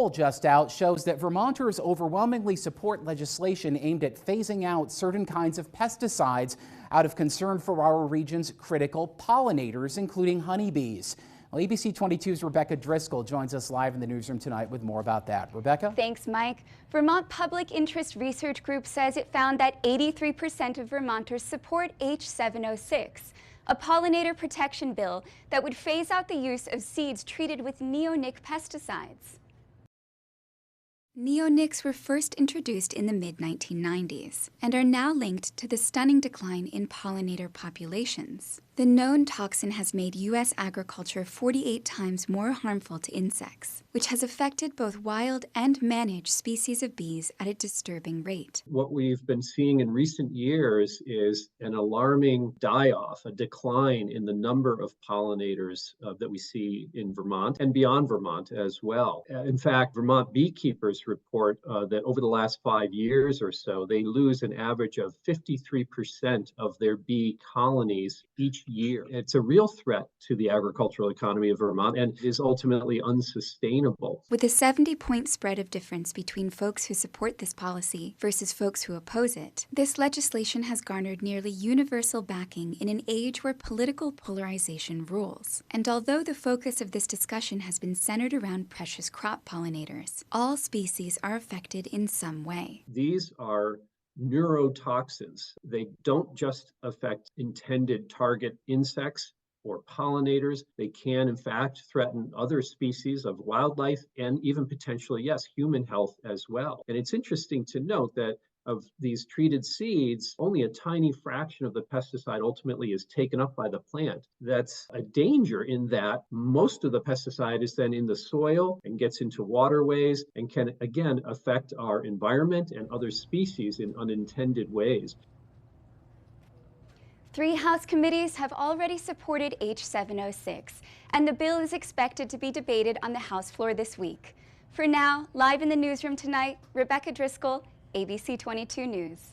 poll just out shows that Vermonters overwhelmingly support legislation aimed at phasing out certain kinds of pesticides out of concern for our region's critical pollinators, including honeybees. Well, ABC 22's Rebecca Driscoll joins us live in the newsroom tonight with more about that. Rebecca? Thanks, Mike. Vermont Public Interest Research Group says it found that 83% of Vermonters support H706, a pollinator protection bill that would phase out the use of seeds treated with neonic pesticides. Neonics were first introduced in the mid-1990s and are now linked to the stunning decline in pollinator populations. The known toxin has made U.S. agriculture 48 times more harmful to insects, which has affected both wild and managed species of bees at a disturbing rate. What we've been seeing in recent years is an alarming die-off, a decline in the number of pollinators that we see in Vermont and beyond Vermont as well. In fact, Vermont beekeepers report that over the last 5 years or so, they lose an average of 53% of their bee colonies each year. It's a real threat to the agricultural economy of Vermont and is ultimately unsustainable. With a 70-point spread of difference between folks who support this policy versus folks who oppose it, this legislation has garnered nearly universal backing in an age where political polarization rules. And although the focus of this discussion has been centered around precious crop pollinators, all species are affected in some way. These are neurotoxins. They don't just affect intended target insects or pollinators. They can, in fact, threaten other species of wildlife and even potentially, yes, human health as well. And it's interesting to note that of these treated seeds, only a tiny fraction of the pesticide ultimately is taken up by the plant. That's a danger in that most of the pesticide is then in the soil and gets into waterways and can, again, affect our environment and other species in unintended ways. 3 House committees have already supported H706, and the bill is expected to be debated on the House floor this week. For now, live in the newsroom tonight, Rebecca Driscoll, ABC 22 News.